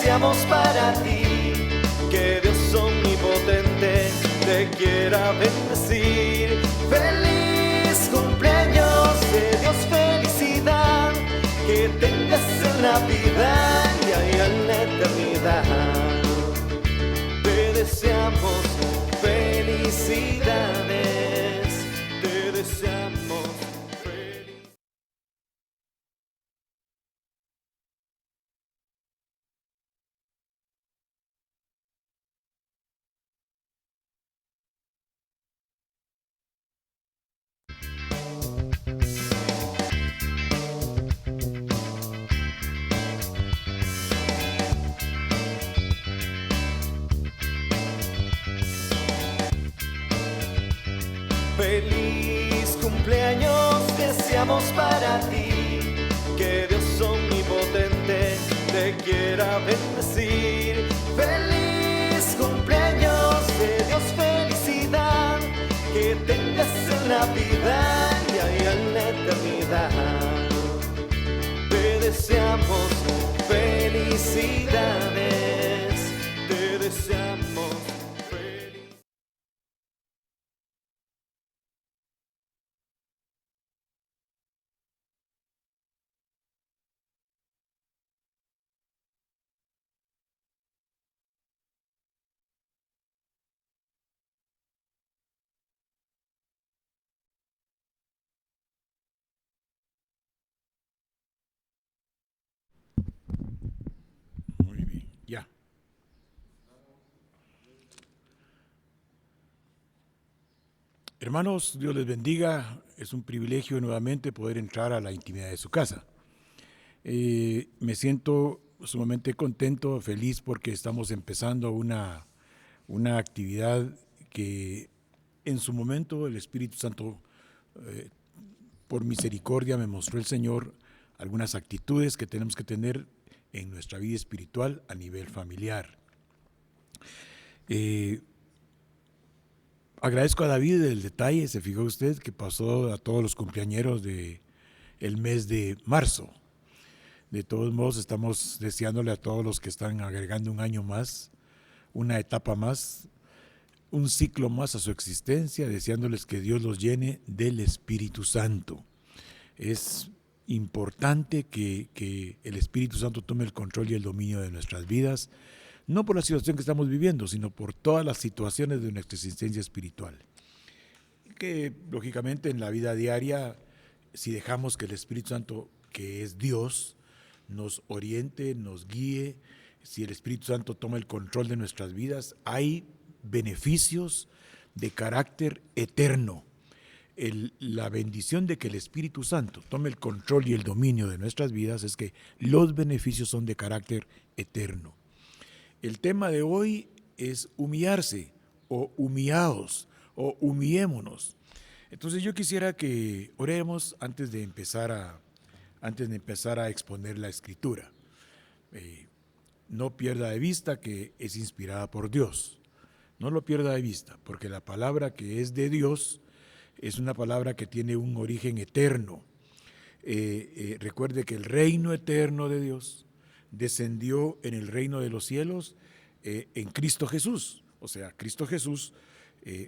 deseamos para ti. Que Dios omnipotente te quiera bendecir. Feliz cumpleaños, de Dios felicidad, que tengas en la vida y ahí en la eternidad. Te deseamos felicidades, te deseamos felicidades. Feliz cumpleaños deseamos para ti. Que Dios omnipotente te quiera bendecir. Feliz cumpleaños, de Dios felicidad, que tengas en la vida y ahí en la eternidad. Te deseamos felicidades, te deseamos felicidades. Muy bien, ya. Hermanos, Dios les bendiga. Es un privilegio nuevamente poder entrar a la intimidad de su casa. Me siento sumamente contento, feliz, porque estamos empezando una actividad que en su momento el Espíritu Santo, por misericordia, me mostró el Señor algunas actitudes que tenemos que tener en nuestra vida espiritual a nivel familiar. Agradezco a David el detalle, se fijó usted, que pasó a todos los cumpleañeros del mes de marzo. De todos modos, estamos deseándole a todos los que están agregando un año más, una etapa más, un ciclo más a su existencia, deseándoles que Dios los llene del Espíritu Santo. Es importante que el Espíritu Santo tome el control y el dominio de nuestras vidas, no por la situación que estamos viviendo, sino por todas las situaciones de nuestra existencia espiritual. Que lógicamente en la vida diaria, si dejamos que el Espíritu Santo, que es Dios, nos oriente, nos guíe, si el Espíritu Santo toma el control de nuestras vidas, hay beneficios de carácter eterno. La bendición de que el Espíritu Santo tome el control y el dominio de nuestras vidas es que los beneficios son de carácter eterno. El tema de hoy es humillarse, o humillaos, o humillémonos. Entonces yo quisiera que oremos antes de empezar a exponer la Escritura. No pierda de vista que es inspirada por Dios. No lo pierda de vista, porque la palabra que es de Dios es una palabra que tiene un origen eterno. Recuerde que el reino eterno de Dios descendió en el reino de los cielos en Cristo Jesús. O sea, Cristo Jesús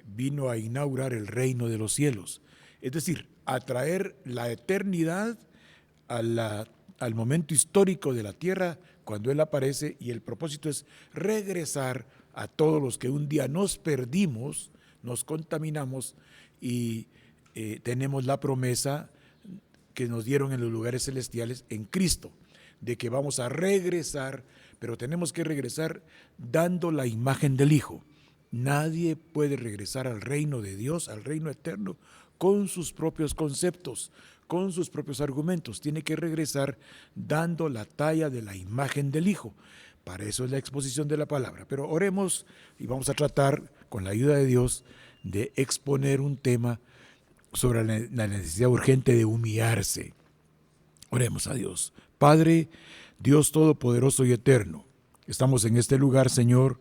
vino a inaugurar el reino de los cielos. Es decir, a traer la eternidad al momento histórico de la tierra cuando Él aparece, y el propósito es regresar a todos los que un día nos perdimos, nos contaminamos y tenemos la promesa que nos dieron en los lugares celestiales en Cristo, de que vamos a regresar, pero tenemos que regresar dando la imagen del Hijo. Nadie puede regresar al reino de Dios, al reino eterno, con sus propios conceptos, con sus propios argumentos. Tiene que regresar dando la talla de la imagen del Hijo. Para eso es la exposición de la palabra. Pero oremos y vamos a tratar, con la ayuda de Dios, de exponer un tema sobre la necesidad urgente de humillarse. Oremos a Dios. Padre, Dios todopoderoso y eterno, estamos en este lugar, Señor,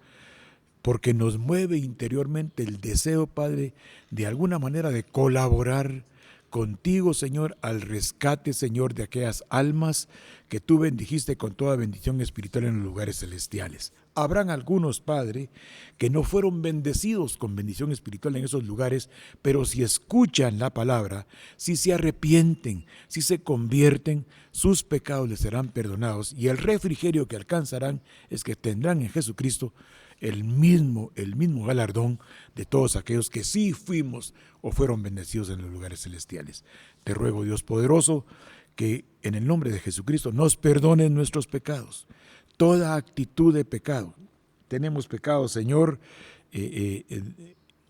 porque nos mueve interiormente el deseo, Padre, de alguna manera de colaborar contigo, Señor, al rescate, Señor, de aquellas almas que tú bendijiste con toda bendición espiritual en los lugares celestiales. Habrán algunos, Padre, que no fueron bendecidos con bendición espiritual en esos lugares, pero si escuchan la palabra, si se arrepienten, si se convierten, sus pecados les serán perdonados y el refrigerio que alcanzarán es que tendrán en Jesucristo el mismo galardón de todos aquellos que sí fuimos o fueron bendecidos en los lugares celestiales. Te ruego, Dios poderoso, que en el nombre de Jesucristo nos perdone nuestros pecados, toda actitud de pecado. Tenemos pecados, Señor,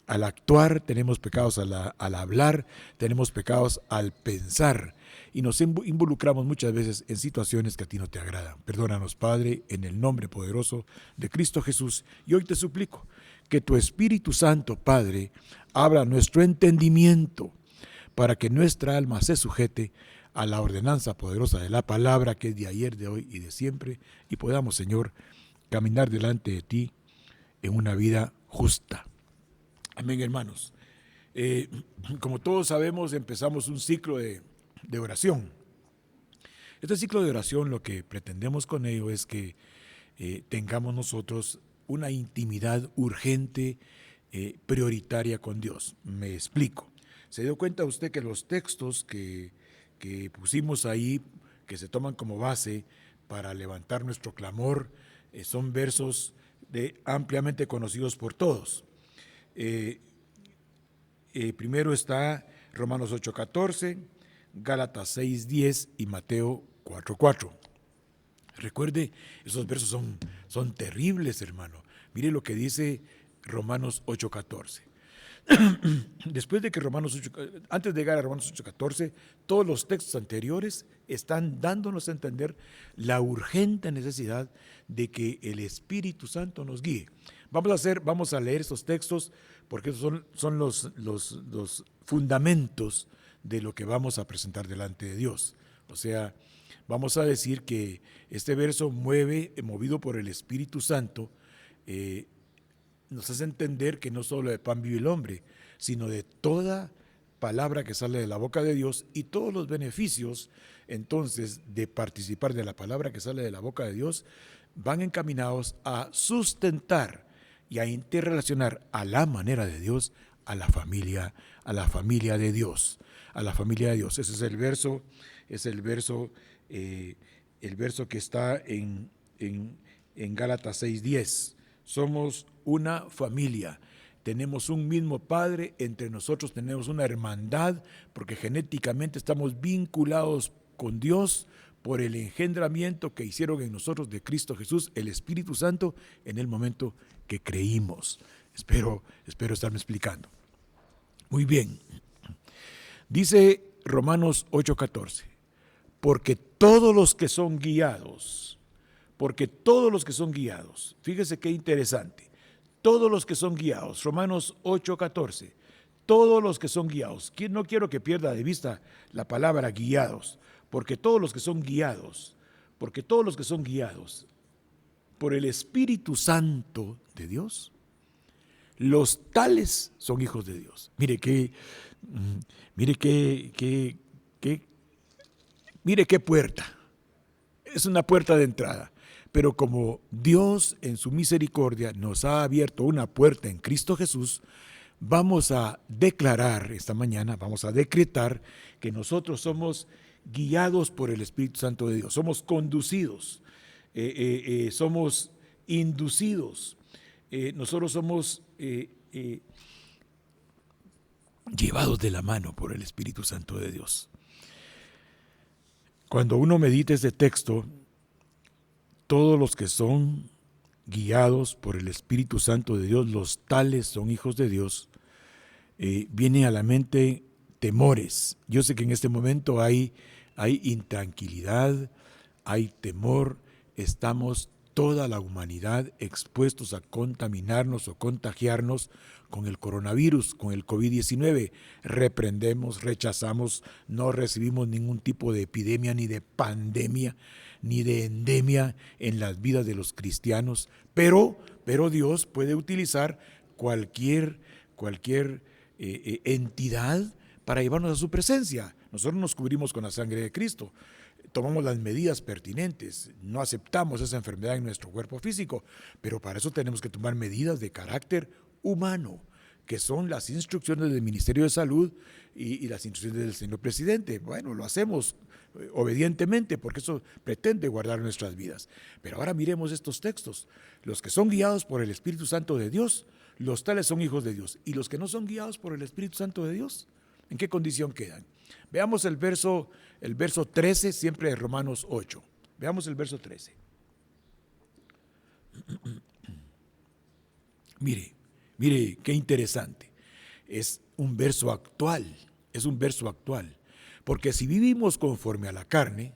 al actuar, tenemos pecados al hablar, tenemos pecados al pensar y nos involucramos muchas veces en situaciones que a ti no te agradan. Perdónanos, Padre, en el nombre poderoso de Cristo Jesús. Y hoy te suplico que tu Espíritu Santo, Padre, abra nuestro entendimiento para que nuestra alma se sujete a la ordenanza poderosa de la palabra que es de ayer, de hoy y de siempre, y podamos, Señor, caminar delante de ti en una vida justa. Amén, hermanos. Como todos sabemos, empezamos un ciclo de oración. Este ciclo de oración, lo que pretendemos con ello es que tengamos nosotros una intimidad urgente, prioritaria con Dios. Me explico. ¿Se dio cuenta usted que los textos que pusimos ahí, que se toman como base para levantar nuestro clamor, son versos ampliamente conocidos por todos? Primero está Romanos 8:14, Gálatas 6:10 y Mateo 4:4. Recuerde, esos versos son terribles, hermano. Mire lo que dice Romanos 8:14. Después de que antes de llegar a Romanos 8:14, todos los textos anteriores están dándonos a entender la urgente necesidad de que el Espíritu Santo nos guíe. Vamos a leer esos textos porque son los fundamentos de lo que vamos a presentar delante de Dios. O sea, vamos a decir que este verso movido por el Espíritu Santo, nos hace entender que no solo de pan vive el hombre, sino de toda palabra que sale de la boca de Dios y todos los beneficios, entonces, de participar de la palabra que sale de la boca de Dios, van encaminados a sustentar y a interrelacionar a la manera de Dios a la familia de Dios, a la familia de Dios. Ese es el verso que está en Gálatas 6:10. Somos una familia, tenemos un mismo Padre, entre nosotros tenemos una hermandad, porque genéticamente estamos vinculados con Dios por el engendramiento que hicieron en nosotros de Cristo Jesús, el Espíritu Santo, en el momento que creímos. Espero estarme explicando. Muy bien. Dice Romanos 8:14, porque todos los que son guiados, fíjese qué interesante, todos los que son guiados, Romanos 8:14, todos los que son guiados, no quiero que pierda de vista la palabra guiados, porque todos los que son guiados por el Espíritu Santo de Dios, los tales son hijos de Dios. Mire qué puerta, es una puerta de entrada. Pero como Dios en su misericordia nos ha abierto una puerta en Cristo Jesús, vamos a declarar esta mañana, vamos a decretar que nosotros somos guiados por el Espíritu Santo de Dios, somos conducidos, somos inducidos, nosotros somos llevados de la mano por el Espíritu Santo de Dios. Cuando uno medita este texto, todos los que son guiados por el Espíritu Santo de Dios, los tales son hijos de Dios, viene a la mente temores. Yo sé que en este momento hay intranquilidad, hay temor, estamos toda la humanidad expuestos a contaminarnos o contagiarnos con el coronavirus, con el COVID-19. Reprendemos, rechazamos, no recibimos ningún tipo de epidemia, ni de pandemia, ni de endemia en las vidas de los cristianos, pero Dios puede utilizar cualquier entidad para llevarnos a su presencia. Nosotros nos cubrimos con la sangre de Cristo, tomamos las medidas pertinentes, no aceptamos esa enfermedad en nuestro cuerpo físico, pero para eso tenemos que tomar medidas de carácter humano, que son las instrucciones del Ministerio de Salud y las instrucciones del señor presidente. Bueno, lo hacemos obedientemente porque eso pretende guardar nuestras vidas. Pero ahora miremos estos textos. Los que son guiados por el Espíritu Santo de Dios, los tales son hijos de Dios. Y los que no son guiados por el Espíritu Santo de Dios, ¿en qué condición quedan? Veamos el verso 13, siempre de Romanos 8. Veamos el verso 13. Mire, qué interesante. Es un verso actual, porque si vivimos conforme a la carne,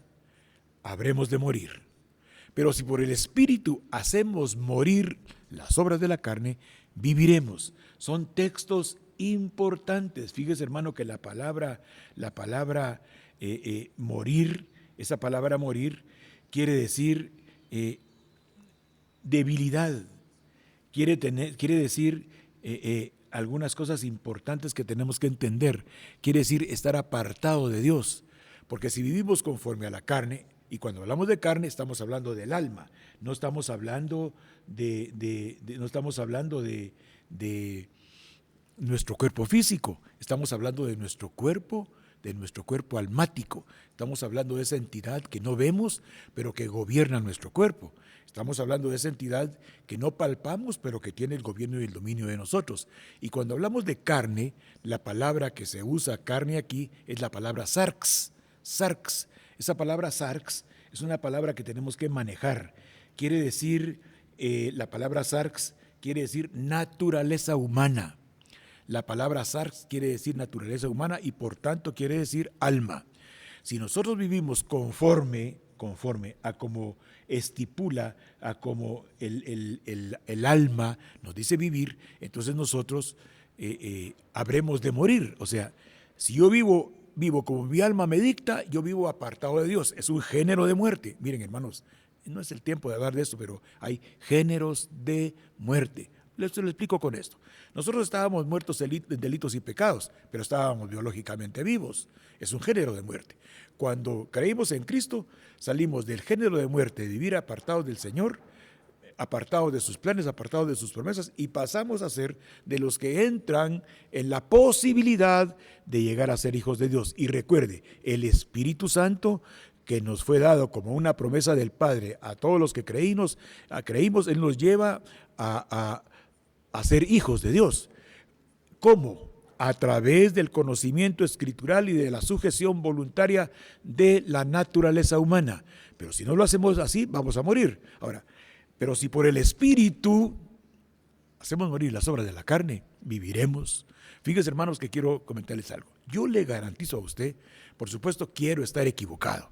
habremos de morir. Pero si por el Espíritu hacemos morir las obras de la carne, viviremos. Son textos importantes. Fíjese, hermano, que la palabra morir, esa palabra morir, quiere decir debilidad. Quiere decir algunas cosas importantes que tenemos que entender. Quiere decir estar apartado de Dios. Porque si vivimos conforme a la carne, y cuando hablamos de carne estamos hablando del alma, no estamos hablando de nuestro cuerpo físico, estamos hablando de nuestro cuerpo almático, estamos hablando de esa entidad que no vemos, pero que gobierna nuestro cuerpo. Estamos hablando de esa entidad que no palpamos, pero que tiene el gobierno y el dominio de nosotros. Y cuando hablamos de carne, la palabra que se usa carne aquí es la palabra sarx. Sarx. Esa palabra sarx es una palabra que tenemos que manejar. Quiere decir, la palabra sarx quiere decir naturaleza humana. La palabra sarx quiere decir naturaleza humana y por tanto quiere decir alma. Si nosotros vivimos conforme a como estipula, a como el alma nos dice vivir, entonces nosotros habremos de morir. O sea, si yo vivo como mi alma me dicta, yo vivo apartado de Dios. Es un género de muerte. Miren, hermanos, no es el tiempo de hablar de esto, pero hay géneros de muerte. Les lo explico con esto. Nosotros estábamos muertos en delitos y pecados, pero estábamos biológicamente vivos. Es un género de muerte. Cuando creímos en Cristo, salimos del género de muerte, de vivir apartados del Señor, apartados de sus planes, apartados de sus promesas, y pasamos a ser de los que entran en la posibilidad de llegar a ser hijos de Dios. Y recuerde, el Espíritu Santo que nos fue dado como una promesa del Padre a todos los que creímos, Él nos lleva a ser hijos de Dios. ¿Cómo? A través del conocimiento escritural y de la sujeción voluntaria de la naturaleza humana. Pero si no lo hacemos así, vamos a morir. Ahora, pero si por el Espíritu hacemos morir las obras de la carne, viviremos. Fíjense, hermanos, que quiero comentarles algo. Yo le garantizo a usted, por supuesto quiero estar equivocado,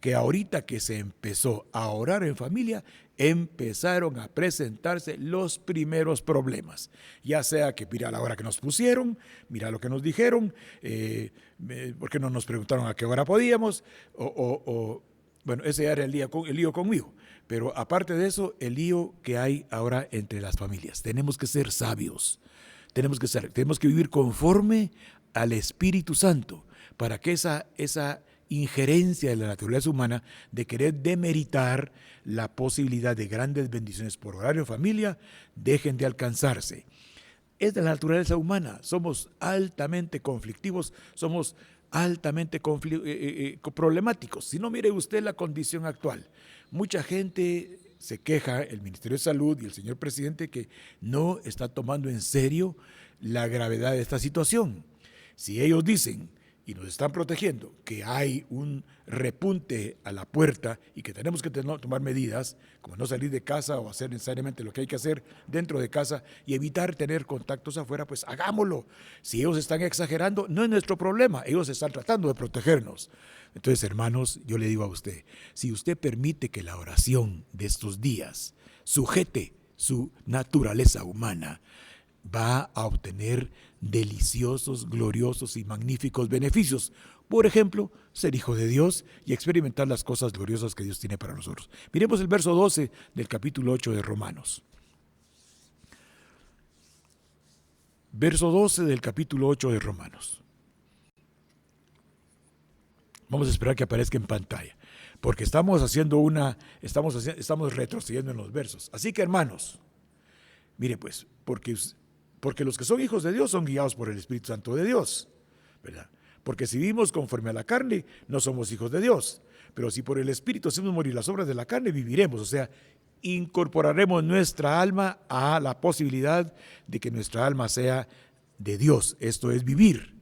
que ahorita que se empezó a orar en familia, empezaron a presentarse los primeros problemas. Ya sea que mira la hora que nos pusieron, mira lo que nos dijeron, porque no nos preguntaron a qué hora podíamos, bueno, ese era el lío conmigo. Pero aparte de eso, el lío que hay ahora entre las familias. Tenemos que ser sabios, tenemos que vivir conforme al Espíritu Santo, para que esa injerencia de la naturaleza humana de querer demeritar la posibilidad de grandes bendiciones por orar en familia dejen de alcanzarse. Es de la naturaleza humana, somos altamente conflictivos, somos altamente problemáticos. Si no, mire usted la condición actual. Mucha gente se queja, el Ministerio de Salud y el señor presidente, que no está tomando en serio la gravedad de esta situación. Si ellos dicen y nos están protegiendo, que hay un repunte a la puerta y que tenemos que tomar medidas, como no salir de casa o hacer necesariamente lo que hay que hacer dentro de casa y evitar tener contactos afuera, pues hagámoslo. Si ellos están exagerando, no es nuestro problema, ellos están tratando de protegernos. Entonces, hermanos, yo le digo a usted, si usted permite que la oración de estos días sujete su naturaleza humana, va a obtener deliciosos, gloriosos y magníficos beneficios. Por ejemplo, ser hijo de Dios y experimentar las cosas gloriosas que Dios tiene para nosotros. Miremos el verso 12 del capítulo 8 de Romanos. Verso 12 del capítulo 8 de Romanos. Vamos a esperar que aparezca en pantalla, porque estamos retrocediendo en los versos. Así que, hermanos, mire pues, porque los que son hijos de Dios son guiados por el Espíritu Santo de Dios, ¿verdad? Porque si vivimos conforme a la carne, no somos hijos de Dios. Pero si por el Espíritu hacemos morir las obras de la carne, viviremos. O sea, incorporaremos nuestra alma a la posibilidad de que nuestra alma sea de Dios. Esto es vivir,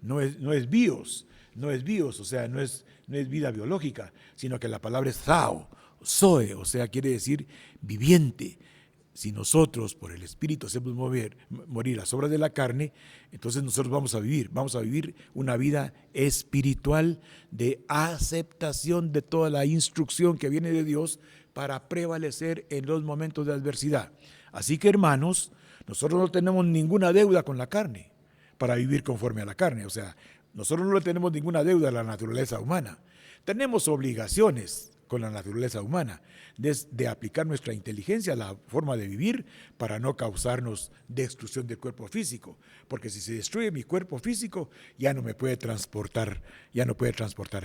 no es bios. No es bios, o sea, no es vida biológica, sino que la palabra es zoe, o sea, quiere decir viviente. Si nosotros por el Espíritu hacemos morir las obras de la carne, entonces nosotros vamos a vivir una vida espiritual de aceptación de toda la instrucción que viene de Dios para prevalecer en los momentos de adversidad. Así que, hermanos, nosotros no tenemos ninguna deuda con la carne para vivir conforme a la carne, o sea, nosotros no le tenemos ninguna deuda a la naturaleza humana. Tenemos obligaciones con la naturaleza humana de aplicar nuestra inteligencia a la forma de vivir para no causarnos destrucción del cuerpo físico. Porque si se destruye mi cuerpo físico, ya no puede transportar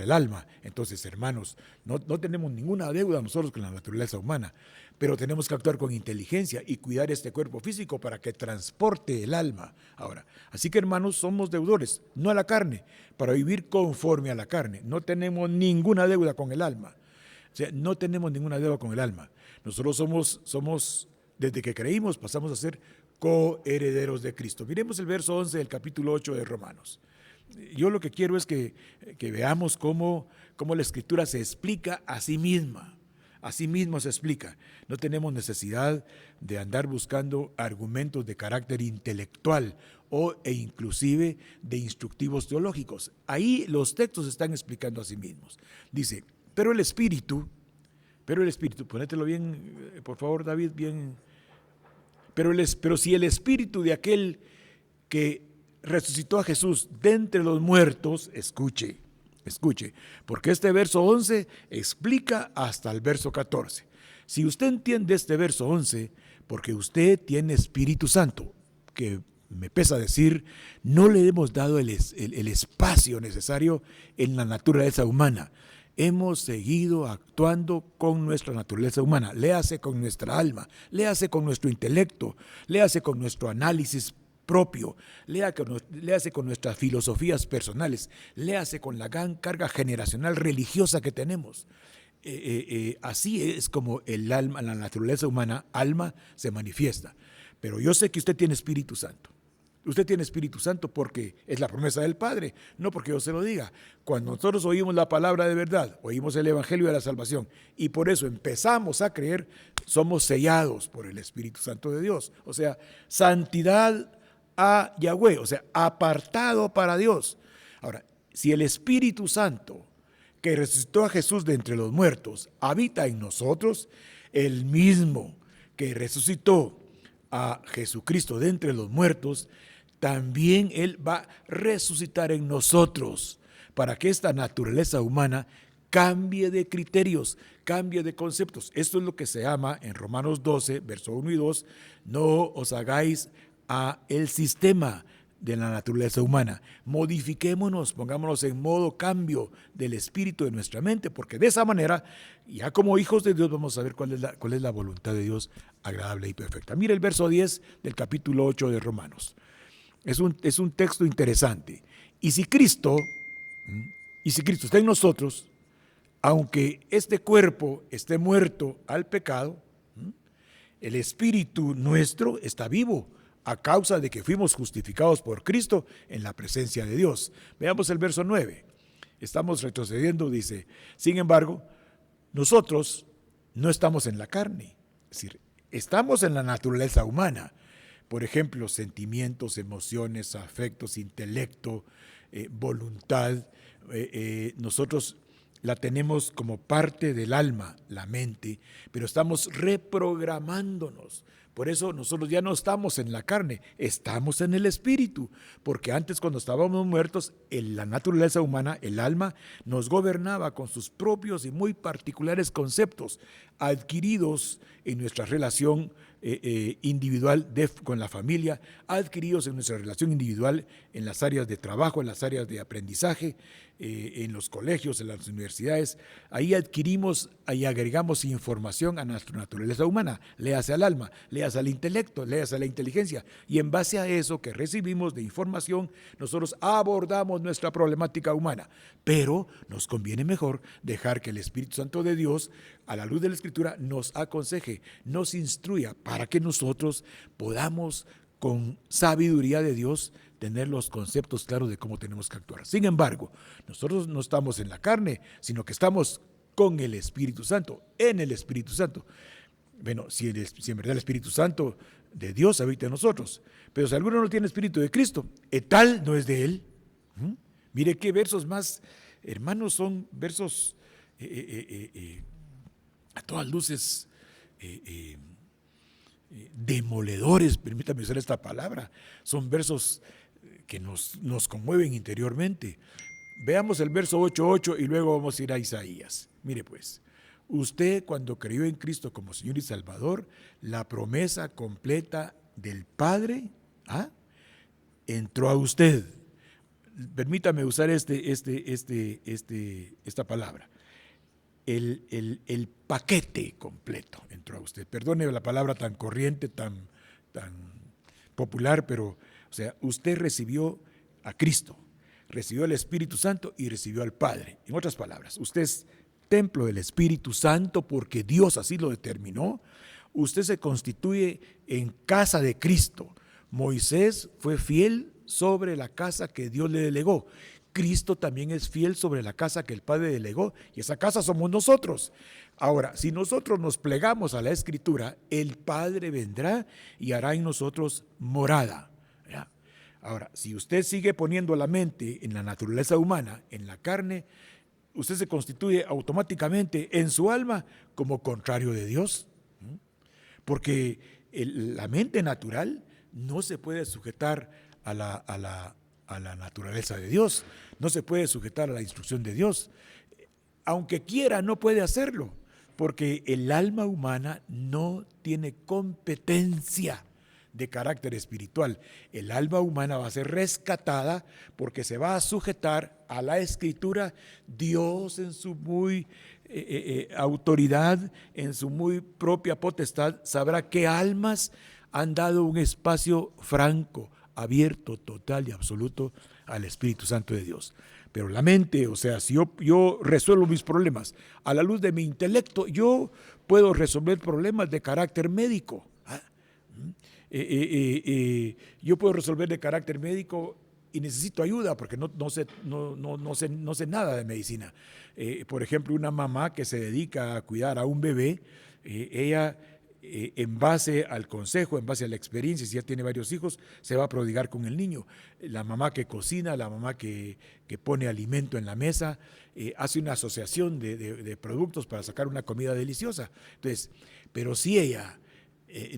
el alma. Entonces, hermanos, no tenemos ninguna deuda nosotros con la naturaleza humana, pero tenemos que actuar con inteligencia y cuidar este cuerpo físico para que transporte el alma. Ahora, así que, hermanos, somos deudores, no a la carne, para vivir conforme a la carne. No tenemos ninguna deuda con el alma. O sea, no tenemos ninguna deuda con el alma. Nosotros somos, desde que creímos, pasamos a ser coherederos de Cristo. Miremos el verso 11 del capítulo 8 de Romanos. Yo lo que quiero es que veamos cómo la Escritura se explica a sí misma. A sí mismo se explica. No tenemos necesidad de andar buscando argumentos de carácter intelectual e inclusive de instructivos teológicos. Ahí los textos están explicando a sí mismos. Dice, pero el Espíritu, ponételo bien, por favor, David, bien. Pero si el Espíritu de aquel que resucitó a Jesús de entre los muertos, escuche, porque este verso 11 explica hasta el verso 14. Si usted entiende este verso 11, porque usted tiene Espíritu Santo, que me pesa decir, no le hemos dado el espacio necesario en la naturaleza humana. Hemos seguido actuando con nuestra naturaleza humana, léase con nuestra alma, léase con nuestro intelecto, léase con nuestro análisis propio, léase con nuestras filosofías personales, léase con la gran carga generacional religiosa que tenemos. Así es como el alma, la naturaleza humana, alma, se manifiesta. Pero yo sé que usted tiene Espíritu Santo. Usted tiene Espíritu Santo porque es la promesa del Padre, no porque yo se lo diga. Cuando nosotros oímos la palabra de verdad, oímos el Evangelio de la salvación y por eso empezamos a creer, somos sellados por el Espíritu Santo de Dios. O sea, santidad a Yahweh, o sea, apartado para Dios. Ahora, si el Espíritu Santo que resucitó a Jesús de entre los muertos habita en nosotros, el mismo que resucitó a Jesucristo de entre los muertos, también Él va a resucitar en nosotros para que esta naturaleza humana cambie de criterios, cambie de conceptos. Esto es lo que se llama en Romanos 12, verso 1 y 2, no os hagáis a el sistema de la naturaleza humana. Modifiquémonos, pongámonos en modo cambio del espíritu de nuestra mente, porque de esa manera, ya como hijos de Dios, vamos a ver cuál es la voluntad de Dios agradable y perfecta. Mira el verso 10 del capítulo 8 de Romanos. Es un texto interesante. Y si Cristo está en nosotros, aunque este cuerpo esté muerto al pecado, el espíritu nuestro está vivo a causa de que fuimos justificados por Cristo en la presencia de Dios. Veamos el verso 9. Estamos retrocediendo, dice, sin embargo, nosotros no estamos en la carne, es decir, estamos en la naturaleza humana. Por ejemplo, sentimientos, emociones, afectos, intelecto, voluntad. Nosotros la tenemos como parte del alma, la mente, pero estamos reprogramándonos Por eso nosotros ya no estamos en la carne, estamos en el espíritu, porque antes cuando estábamos muertos, en la naturaleza humana, el alma, nos gobernaba con sus propios y muy particulares conceptos adquiridos en nuestra relación individual con la familia, adquiridos en nuestra relación individual en las áreas de trabajo, en las áreas de aprendizaje, en los colegios, en las universidades. Ahí adquirimos y agregamos información a nuestra naturaleza humana, léase al alma, léase al intelecto, léase a la inteligencia, y en base a eso que recibimos de información, nosotros abordamos nuestra problemática humana. Pero nos conviene mejor dejar que el Espíritu Santo de Dios, a la luz de la Escritura, nos aconseje, nos instruya, para que nosotros podamos, con sabiduría de Dios, tener los conceptos claros de cómo tenemos que actuar. Sin embargo, nosotros no estamos en la carne, sino que estamos con el Espíritu Santo, en el Espíritu Santo. Bueno, si en verdad el Espíritu Santo de Dios habita en nosotros, pero si alguno no tiene Espíritu de Cristo, tal no es de él. Mire qué versos más, hermanos, son versos a todas luces demoledores, permítame usar esta palabra. Son versos que nos conmueven interiormente. Veamos el verso 8:8 y luego vamos a ir a Isaías. Mire pues, usted cuando creyó en Cristo como Señor y Salvador, la promesa completa del Padre entró a usted. Permítame usar esta palabra. El paquete completo entró a usted. Perdone la palabra tan corriente, tan popular, pero, o sea, usted recibió a Cristo, recibió el Espíritu Santo y recibió al Padre. En otras palabras, usted es templo del Espíritu Santo porque Dios así lo determinó. Usted se constituye en casa de Cristo. Moisés fue fiel sobre la casa que Dios le delegó. Cristo también es fiel sobre la casa que el Padre delegó, y esa casa somos nosotros. Ahora, si nosotros nos plegamos a la Escritura, el Padre vendrá y hará en nosotros morada. ¿Ya? Ahora, si usted sigue poniendo la mente en la naturaleza humana, en la carne, usted se constituye automáticamente en su alma como contrario de Dios. Porque la mente natural no se puede sujetar a la naturaleza de Dios, no se puede sujetar a la instrucción de Dios. Aunque quiera, no puede hacerlo, porque el alma humana no tiene competencia de carácter espiritual. El alma humana va a ser rescatada porque se va a sujetar a la Escritura. Dios en su muy autoridad, en su muy propia potestad, sabrá qué almas han dado un espacio franco, abierto, total y absoluto al Espíritu Santo de Dios. Pero la mente, o sea, si yo resuelvo mis problemas a la luz de mi intelecto, yo puedo resolver problemas de carácter médico. Yo puedo resolver de carácter médico y necesito ayuda porque no sé nada de medicina. Por ejemplo, una mamá que se dedica a cuidar a un bebé, ella, en base al consejo, en base a la experiencia, si ya tiene varios hijos, se va a prodigar con el niño. La mamá que cocina, la mamá que pone alimento en la mesa, hace una asociación de productos para sacar una comida deliciosa. Entonces, pero si ella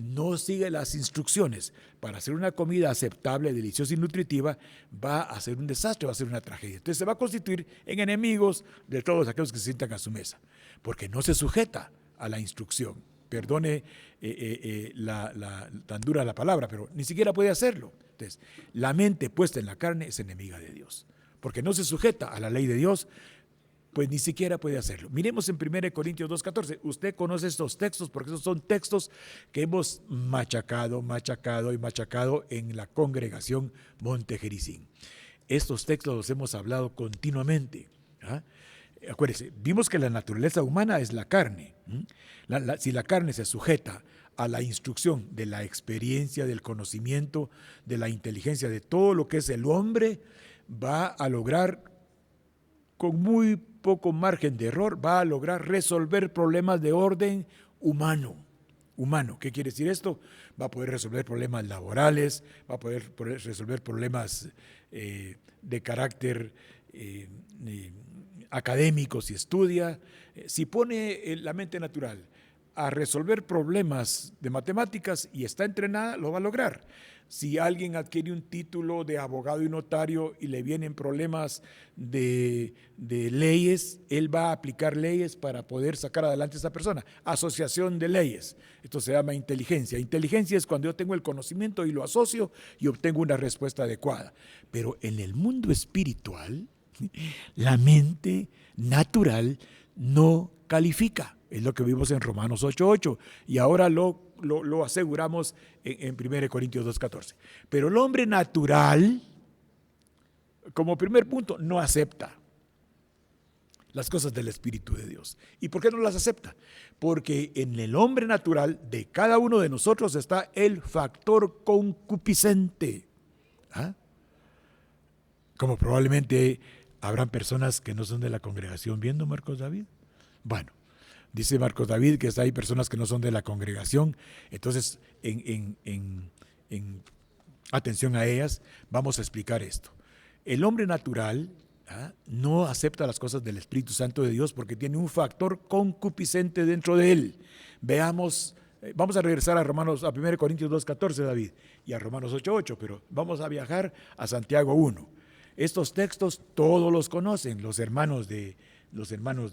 no sigue las instrucciones para hacer una comida aceptable, deliciosa y nutritiva, va a ser un desastre, va a ser una tragedia. Entonces se va a constituir en enemigos de todos aquellos que se sientan a su mesa, porque no se sujeta a la instrucción. Perdone tan dura la palabra, pero ni siquiera puede hacerlo. Entonces, la mente puesta en la carne es enemiga de Dios, porque no se sujeta a la ley de Dios, pues ni siquiera puede hacerlo. Miremos en 1 Corintios 2:14. Usted conoce estos textos porque esos son textos que hemos machacado en la congregación Monte Jericín. Estos textos los hemos hablado continuamente. Acuérdese, vimos que la naturaleza humana es la carne. Si la carne se sujeta a la instrucción de la experiencia, del conocimiento, de la inteligencia, de todo lo que es el hombre, va a lograr, con muy poco margen de error, va a lograr resolver problemas de orden humano. ¿Qué quiere decir esto? Va a poder resolver problemas laborales, va a poder resolver problemas de carácter académico si estudia. Si pone la mente natural a resolver problemas de matemáticas y está entrenada, lo va a lograr. Si alguien adquiere un título de abogado y notario y le vienen problemas de leyes, él va a aplicar leyes para poder sacar adelante a esa persona. Asociación de leyes. Esto se llama inteligencia. Inteligencia es cuando yo tengo el conocimiento y lo asocio y obtengo una respuesta adecuada. Pero en el mundo espiritual, la mente natural no califica. Es lo que vimos en Romanos 8:8 y ahora lo aseguramos en 1 Corintios 2:14. Pero el hombre natural, como primer punto, no acepta las cosas del Espíritu de Dios. ¿Y por qué no las acepta? Porque en el hombre natural de cada uno de nosotros está el factor concupiscente. ¿Ah? Como probablemente habrán personas que no son de la congregación viendo Marcos David. Bueno, dice Marcos David que hay personas que no son de la congregación, entonces en atención a ellas vamos a explicar esto. El hombre natural no acepta las cosas del Espíritu Santo de Dios porque tiene un factor concupiscente dentro de él. Veamos, vamos a regresar a 1 Corintios 2:14, David, y a Romanos 8:8, pero vamos a viajar a Santiago 1. Estos textos todos los conocen, los hermanos de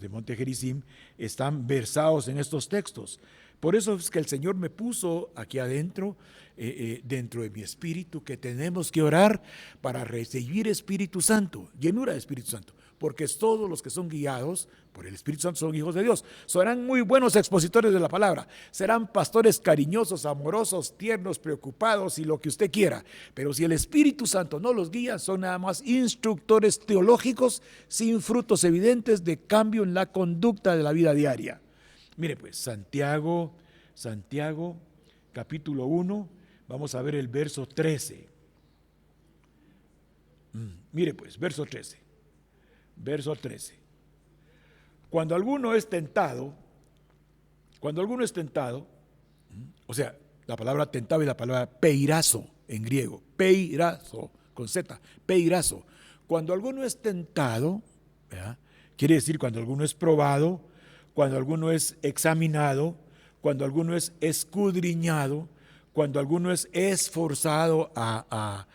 Monte Gerizim están versados en estos textos. Por eso es que el Señor me puso aquí adentro, dentro de mi espíritu, que tenemos que orar para recibir Espíritu Santo, llenura de Espíritu Santo, porque todos los que son guiados por el Espíritu Santo son hijos de Dios. Serán muy buenos expositores de la palabra, serán pastores cariñosos, amorosos, tiernos, preocupados y lo que usted quiera, pero si el Espíritu Santo no los guía, son nada más instructores teológicos sin frutos evidentes de cambio en la conducta de la vida diaria. Mire pues, Santiago capítulo 1, vamos a ver el verso 13. Mire pues, verso 13. Cuando alguno es tentado, o sea, la palabra tentado es la palabra peirazo en griego, peirazo, con Z, peirazo. Cuando alguno es tentado, ¿verdad? Quiere decir cuando alguno es probado, cuando alguno es examinado, cuando alguno es escudriñado, cuando alguno es esforzado a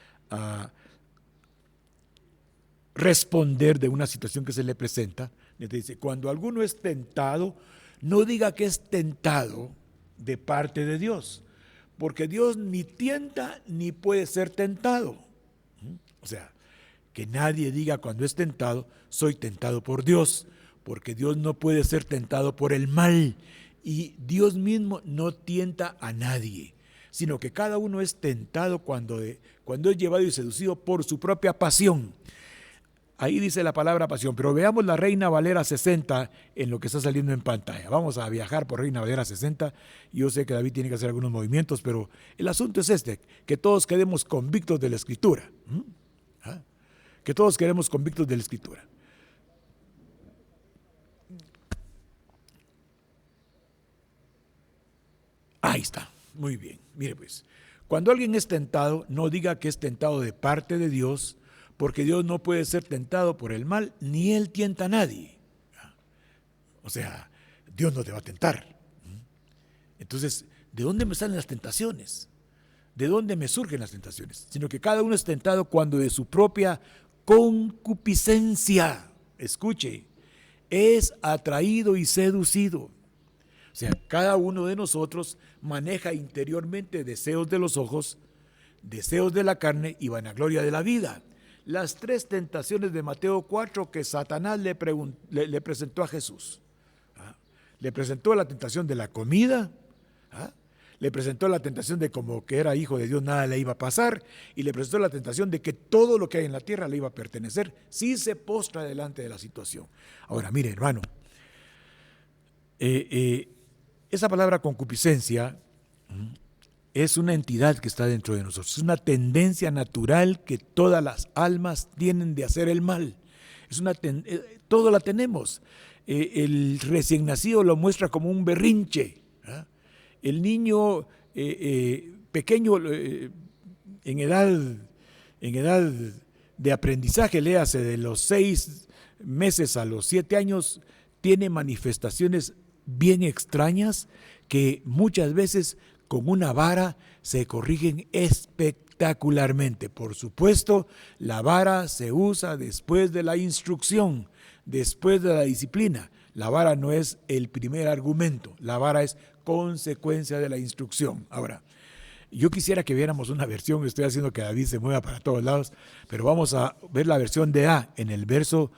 responder de una situación que se le presenta. Dice, cuando alguno es tentado, no diga que es tentado de parte de Dios, porque Dios ni tienta ni puede ser tentado. O sea, que nadie diga cuando es tentado, soy tentado por Dios, porque Dios no puede ser tentado por el mal y Dios mismo no tienta a nadie, sino que cada uno es tentado cuando es llevado y seducido por su propia pasión. Ahí dice la palabra pasión, pero veamos la Reina Valera 60 en lo que está saliendo en pantalla. Vamos a viajar por Reina Valera 60. Yo sé que David tiene que hacer algunos movimientos, pero el asunto es que todos quedemos convictos de la Escritura. Que todos quedemos convictos de la Escritura. Ahí está, muy bien. Mire pues, cuando alguien es tentado, no diga que es tentado de parte de Dios, porque Dios no puede ser tentado por el mal, ni Él tienta a nadie. O sea, Dios no te va a tentar. Entonces, ¿de dónde me salen las tentaciones? ¿De dónde me surgen las tentaciones? Sino que cada uno es tentado cuando de su propia concupiscencia, escuche, es atraído y seducido. O sea, cada uno de nosotros maneja interiormente deseos de los ojos, deseos de la carne y vanagloria de la vida. Las tres tentaciones de Mateo 4 que Satanás le presentó a Jesús. Le presentó la tentación de la comida, le presentó la tentación de como que era hijo de Dios nada le iba a pasar, y le presentó la tentación de que todo lo que hay en la tierra le iba a pertenecer si se postra delante de la situación. Ahora, mire, hermano, esa palabra concupiscencia es una entidad que está dentro de nosotros, es una tendencia natural que todas las almas tienen de hacer el mal. Todo la tenemos. El recién nacido lo muestra como un berrinche. El niño pequeño en edad de aprendizaje, léase de los 6 meses a los 7 años, tiene manifestaciones bien extrañas que muchas veces con una vara se corrigen espectacularmente. Por supuesto, la vara se usa después de la instrucción, después de la disciplina. La vara no es el primer argumento, la vara es consecuencia de la instrucción. Ahora, yo quisiera que viéramos una versión, estoy haciendo que David se mueva para todos lados, pero vamos a ver la versión de A en el verso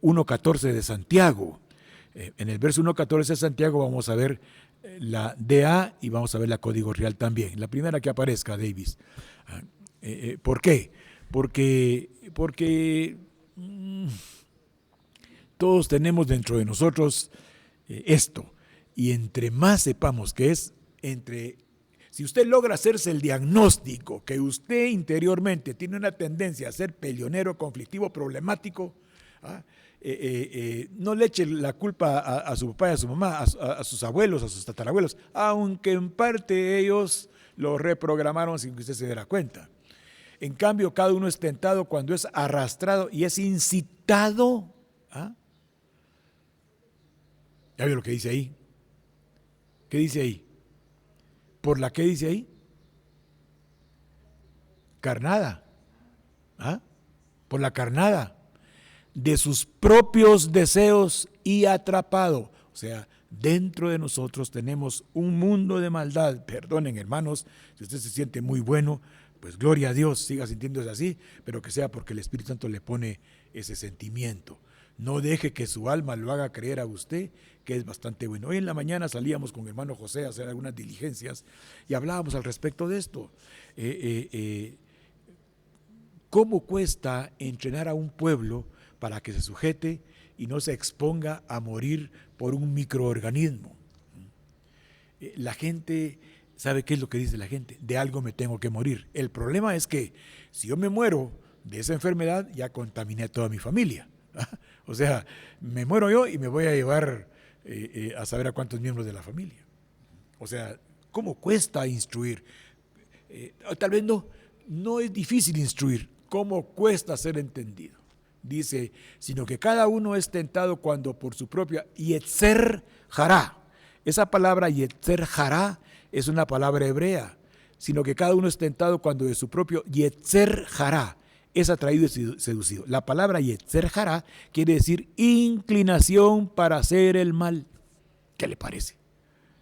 1.14 de Santiago. En el verso 1.14 de Santiago vamos a ver la DA y vamos a ver la Código Real también. La primera que aparezca, Davis. ¿Por qué? Porque todos tenemos dentro de nosotros esto. Y entre más sepamos que es, si usted logra hacerse el diagnóstico que usted interiormente tiene una tendencia a ser peleonero, conflictivo, problemático, no le eche la culpa a su papá y a su mamá, a sus abuelos, a sus tatarabuelos, aunque en parte ellos lo reprogramaron sin que usted se diera cuenta. En cambio, cada uno es tentado cuando es arrastrado y es incitado. ¿Ya vio lo que dice ahí? ¿Qué dice ahí? ¿Por la qué dice ahí? Carnada. Por la carnada de sus propios deseos y atrapado. O sea, dentro de nosotros tenemos un mundo de maldad. Perdonen, hermanos, si usted se siente muy bueno, pues gloria a Dios, siga sintiéndose así, pero que sea porque el Espíritu Santo le pone ese sentimiento. No deje que su alma lo haga creer a usted que es bastante bueno. Hoy en la mañana salíamos con hermano José a hacer algunas diligencias y hablábamos al respecto de esto. ¿Cómo cuesta entrenar a un pueblo para que se sujete y no se exponga a morir por un microorganismo? La gente, ¿sabe qué es lo que dice la gente? De algo me tengo que morir. El problema es que si yo me muero de esa enfermedad, ya contaminé a toda mi familia. O sea, me muero yo y me voy a llevar a saber a cuántos miembros de la familia. O sea, ¿cómo cuesta instruir? Tal vez no es difícil instruir. ¿Cómo cuesta ser entendido? Dice, sino que cada uno es tentado cuando por su propia yetzer hará. Esa palabra yetzer hará es una palabra hebrea, sino que cada uno es tentado cuando de su propio yetzer hará es atraído y seducido. La palabra yetzer hará quiere decir inclinación para hacer el mal. ¿Qué le parece?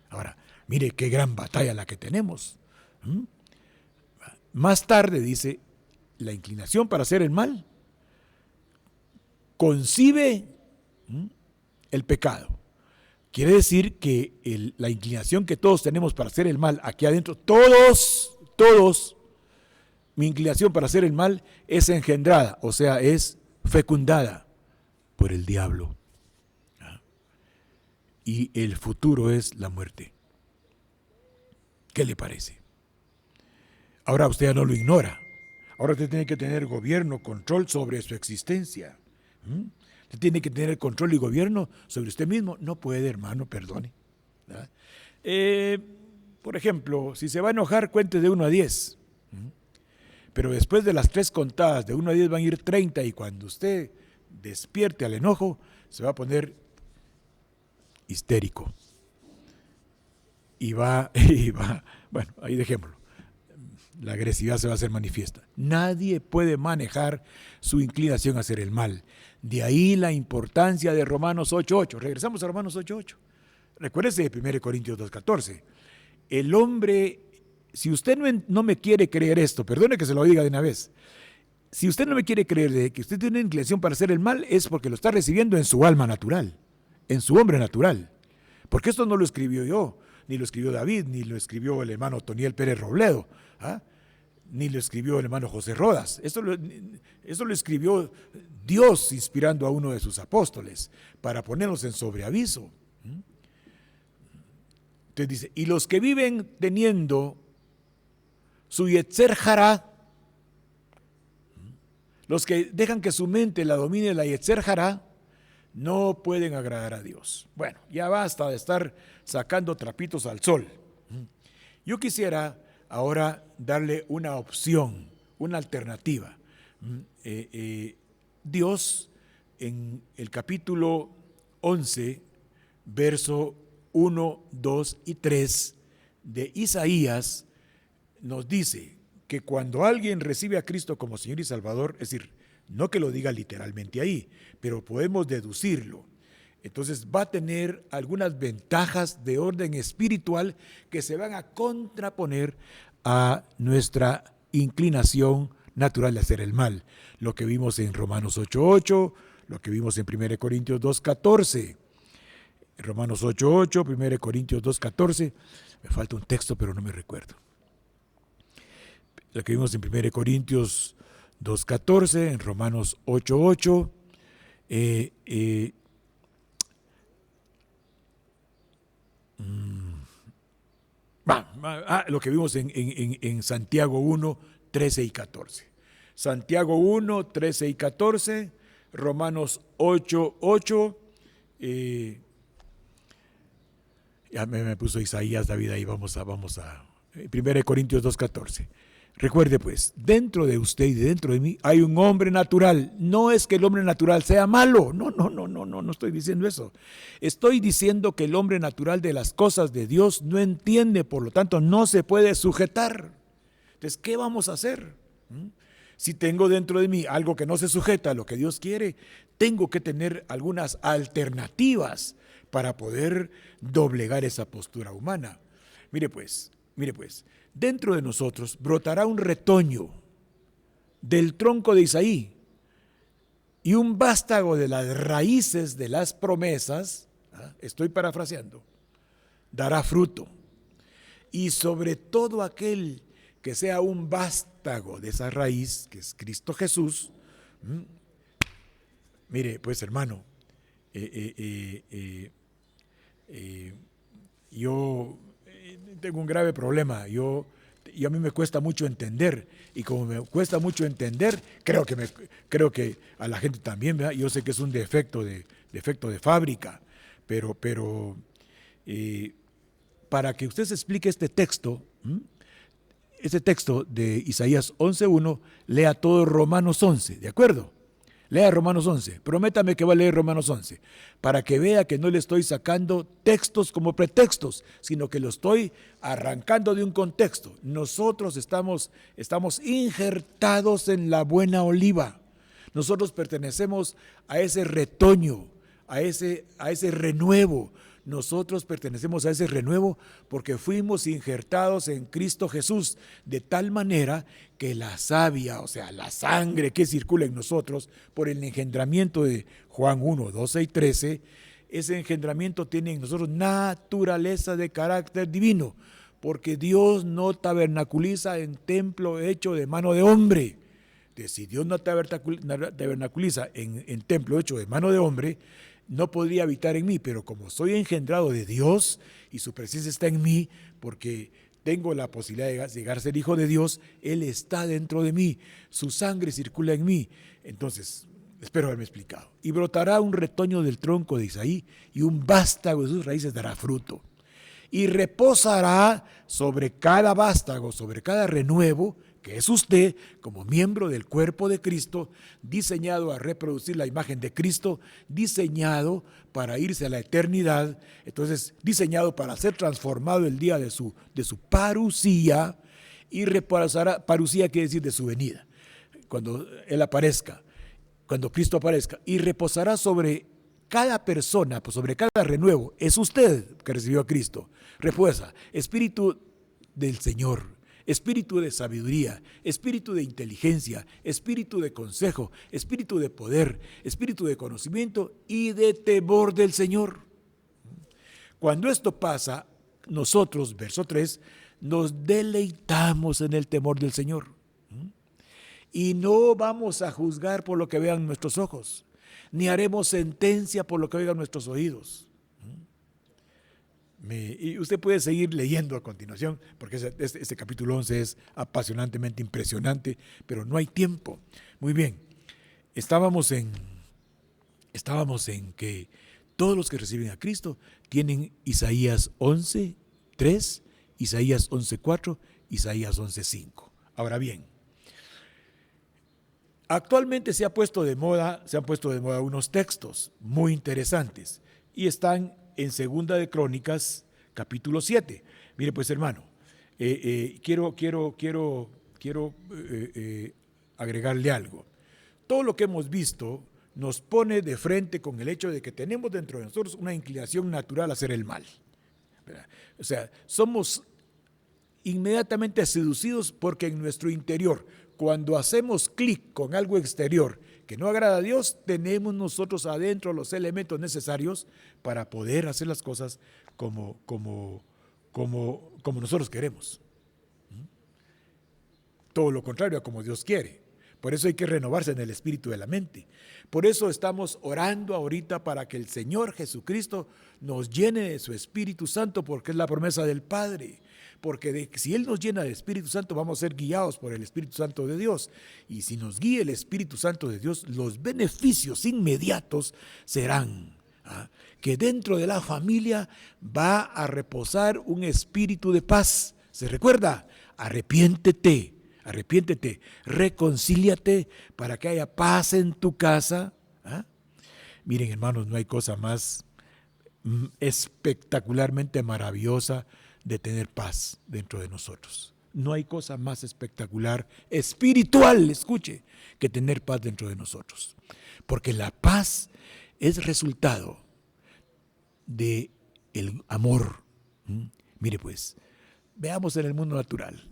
Ahora, mire qué gran batalla la que tenemos. Más tarde dice, la inclinación para hacer el mal concibe el pecado. Quiere decir que la inclinación que todos tenemos para hacer el mal aquí adentro, todos, mi inclinación para hacer el mal es engendrada, o sea, es fecundada por el diablo. Y el futuro es la muerte. ¿Qué le parece? Ahora usted ya no lo ignora. Ahora usted tiene que tener gobierno, control sobre su existencia. Usted tiene que tener control y gobierno sobre usted mismo. No puede, hermano, perdone. Por ejemplo, si se va a enojar, cuente de 1 a 10. Pero después de las 3 contadas, de 1 a 10 van a ir 30, y cuando usted despierte al enojo, se va a poner histérico. Y va, bueno, ahí dejémoslo. La agresividad se va a hacer manifiesta. Nadie puede manejar su inclinación a hacer el mal. De ahí la importancia de Romanos 8.8. Regresamos a Romanos 8.8. Recuérdese de 1 Corintios 2.14. El hombre, si usted no me quiere creer esto, perdone que se lo diga de una vez. Si usted no me quiere creer de que usted tiene una inclinación para hacer el mal, es porque lo está recibiendo en su alma natural, en su hombre natural. Porque esto no lo escribió yo, ni lo escribió David, ni lo escribió el hermano Toniel Pérez Robledo, ni lo escribió el hermano José Rodas. Esto lo escribió Dios inspirando a uno de sus apóstoles para ponernos en sobreaviso. Entonces dice, y los que viven teniendo su yetzer hará, los que dejan que su mente la domine la yetzer hará, no pueden agradar a Dios. Bueno, ya basta de estar sacando trapitos al sol. Yo quisiera ahora darle una opción, una alternativa. Dios en el capítulo 11, verso 1, 2 y 3 de Isaías, nos dice que cuando alguien recibe a Cristo como Señor y Salvador, es decir, no que lo diga literalmente ahí, pero podemos deducirlo. Entonces va a tener algunas ventajas de orden espiritual que se van a contraponer a nuestra inclinación natural de hacer el mal. Lo que vimos en Romanos 8:8, lo que vimos en 1 Corintios 2:14. Romanos 8:8, 1 Corintios 2:14. Me falta un texto, pero no me recuerdo. Lo que vimos en 1 Corintios 2:14, en Romanos 8:8. Lo que vimos en Santiago 1, 13 y 14. Santiago 1, 13 y 14, Romanos 8, 8. Ya me puso Isaías, David, ahí vamos a 1 Corintios 2, 14. Recuerde pues, dentro de usted y dentro de mí hay un hombre natural. No es que el hombre natural sea malo. No estoy diciendo eso. Estoy diciendo que el hombre natural de las cosas de Dios no entiende, por lo tanto no se puede sujetar. Entonces, ¿qué vamos a hacer? Si tengo dentro de mí algo que no se sujeta a lo que Dios quiere, tengo que tener algunas alternativas para poder doblegar esa postura humana. Mire pues, dentro de nosotros brotará un retoño del tronco de Isaí y un vástago de las raíces de las promesas, estoy parafraseando, dará fruto. Y sobre todo aquel que sea un vástago de esa raíz, que es Cristo Jesús, mire pues hermano, yo tengo un grave problema, y a mí me cuesta mucho entender, y como me cuesta mucho entender, creo que a la gente también, ¿verdad? Yo sé que es un defecto de fábrica, pero para que usted se explique este texto de Isaías 11:1, lea todo Romanos 11, ¿de acuerdo? Lea Romanos 11, prométame que va a leer Romanos 11, para que vea que no le estoy sacando textos como pretextos, sino que lo estoy arrancando de un contexto. Nosotros estamos injertados en la buena oliva. Nosotros pertenecemos a ese retoño, a ese renuevo. Nosotros pertenecemos a ese renuevo porque fuimos injertados en Cristo Jesús, de tal manera que la savia, o sea, la sangre que circula en nosotros por el engendramiento de Juan 1, 12 y 13, ese engendramiento tiene en nosotros naturaleza de carácter divino, porque Dios no tabernaculiza en templo hecho de mano de hombre. Entonces, si Dios no tabernaculiza en templo hecho de mano de hombre, no podría habitar en mí, pero como soy engendrado de Dios y su presencia está en mí, porque tengo la posibilidad de llegar a ser hijo de Dios, Él está dentro de mí, su sangre circula en mí. Entonces, espero haberme explicado. Y brotará un retoño del tronco de Isaí y un vástago de sus raíces dará fruto. Y reposará sobre cada vástago, sobre cada renuevo, que es usted como miembro del cuerpo de Cristo, diseñado a reproducir la imagen de Cristo, diseñado para irse a la eternidad, entonces diseñado para ser transformado el día de su parusía, y reposará, parusía quiere decir de su venida, cuando Él aparezca, cuando Cristo aparezca, y reposará sobre cada persona, pues sobre cada renuevo, es usted que recibió a Cristo, reposa, Espíritu del Señor, espíritu de sabiduría, espíritu de inteligencia, espíritu de consejo, espíritu de poder, espíritu de conocimiento y de temor del Señor. Cuando esto pasa, nosotros, verso 3, nos deleitamos en el temor del Señor. Y no vamos a juzgar por lo que vean nuestros ojos, ni haremos sentencia por lo que oigan nuestros oídos. Y usted puede seguir leyendo a continuación, porque este capítulo 11 es apasionantemente impresionante, pero no hay tiempo. Muy bien, estábamos en que todos los que reciben a Cristo tienen Isaías 11:3, Isaías 11:4, Isaías 11:5. Ahora bien, actualmente se han puesto de moda unos textos muy interesantes y están en Segunda de Crónicas, capítulo 7. Mire pues, hermano, quiero agregarle algo. Todo lo que hemos visto nos pone de frente con el hecho de que tenemos dentro de nosotros una inclinación natural a hacer el mal, ¿verdad? O sea, somos inmediatamente seducidos porque en nuestro interior, cuando hacemos clic con algo exterior que no agrada a Dios, tenemos nosotros adentro los elementos necesarios para poder hacer las cosas como nosotros queremos. Todo lo contrario a como Dios quiere. Por eso hay que renovarse en el espíritu de la mente. Por eso estamos orando ahorita para que el Señor Jesucristo nos llene de su Espíritu Santo, porque es la promesa del Padre. Porque si Él nos llena del Espíritu Santo, vamos a ser guiados por el Espíritu Santo de Dios. Y si nos guía el Espíritu Santo de Dios, los beneficios inmediatos serán que dentro de la familia va a reposar un espíritu de paz. ¿Se recuerda? Arrepiéntete, reconcíliate para que haya paz en tu casa. Miren, hermanos, no hay cosa más espectacularmente maravillosa de tener paz dentro de nosotros. No hay cosa más espectacular, espiritual, escuche, que tener paz dentro de nosotros. Porque la paz es resultado del amor. Mire pues, veamos en el mundo natural.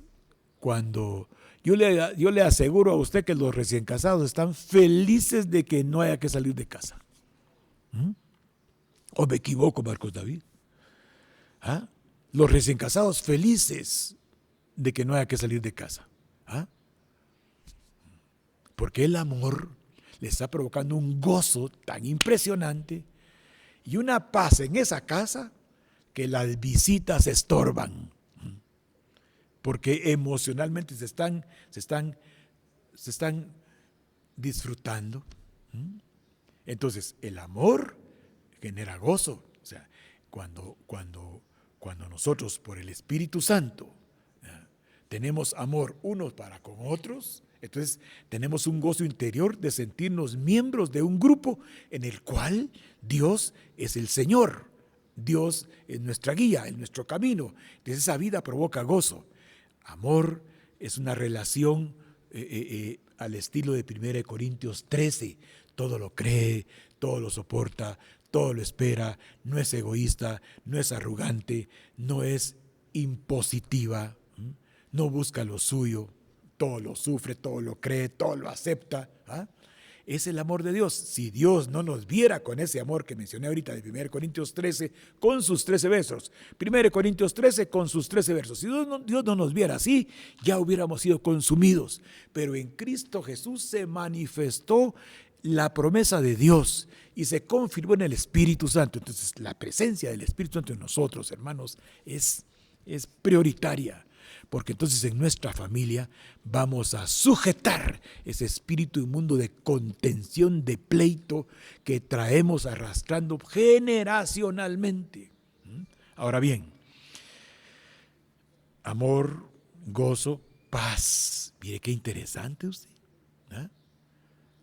Cuando yo le aseguro a usted que los recién casados están felices de que no haya que salir de casa. ¿O me equivoco, Marcos David? Los recién casados felices de que no haya que salir de casa. Porque el amor le está provocando un gozo tan impresionante y una paz en esa casa que las visitas estorban. Porque emocionalmente se están disfrutando. Entonces, el amor genera gozo. O sea, cuando nosotros por el Espíritu Santo tenemos amor unos para con otros, entonces tenemos un gozo interior de sentirnos miembros de un grupo en el cual Dios es el Señor. Dios es nuestra guía, en nuestro camino. Entonces esa vida provoca gozo. Amor es una relación al estilo de 1 Corintios 13. Todo lo cree, todo lo soporta, todo lo espera, no es egoísta, no es arrogante, no es impositiva, no busca lo suyo, todo lo sufre, todo lo cree, todo lo acepta. Es el amor de Dios. Si Dios no nos viera con ese amor que mencioné ahorita de 1 Corintios 13 con sus 13 versos, 1 Corintios 13 con sus 13 versos, si Dios no nos viera así, ya hubiéramos sido consumidos. Pero en Cristo Jesús se manifestó la promesa de Dios y se confirmó en el Espíritu Santo. Entonces la presencia del Espíritu Santo en nosotros, hermanos, es prioritaria. Porque entonces en nuestra familia vamos a sujetar ese espíritu inmundo de contención, de pleito que traemos arrastrando generacionalmente. Ahora bien, amor, gozo, paz. Mire qué interesante usted.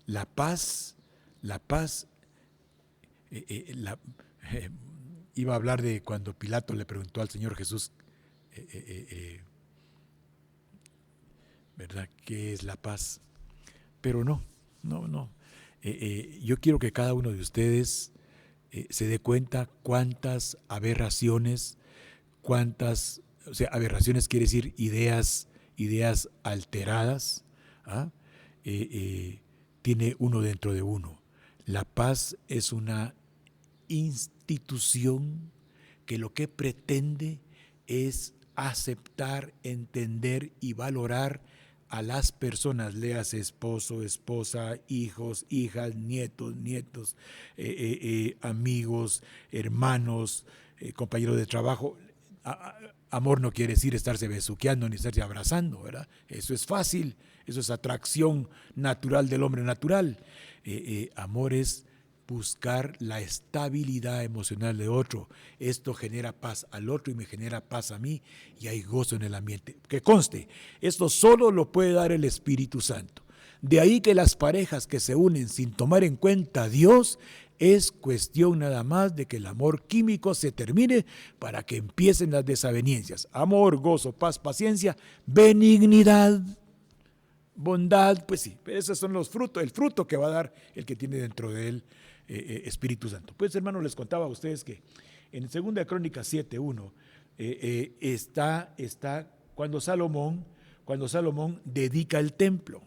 La paz, iba a hablar de cuando Pilato le preguntó al Señor Jesús, ¿verdad? ¿Qué es la paz? Pero no. Yo quiero que cada uno de ustedes se dé cuenta cuántas aberraciones, aberraciones quiere decir ideas alteradas, tiene uno dentro de uno. La paz es una institución que lo que pretende es aceptar, entender y valorar a las personas, léase esposo, esposa, hijos, hijas, nietos, amigos, hermanos, compañeros de trabajo. Amor no quiere decir estarse besuqueando ni estarse abrazando, ¿verdad? Eso es fácil, eso es atracción natural del hombre natural. Amor es buscar la estabilidad emocional de otro. Esto genera paz al otro y me genera paz a mí y hay gozo en el ambiente. Que conste, esto solo lo puede dar el Espíritu Santo. De ahí que las parejas que se unen sin tomar en cuenta a Dios Es cuestión nada más de que el amor químico se termine para que empiecen las desavenencias. Amor, gozo, paz, paciencia, benignidad, bondad, pues sí, esos son los frutos, el fruto que va a dar el que tiene dentro de él Espíritu Santo. Pues hermanos, les contaba a ustedes que en 2 Crónicas 7:1 está cuando Salomón dedica el templo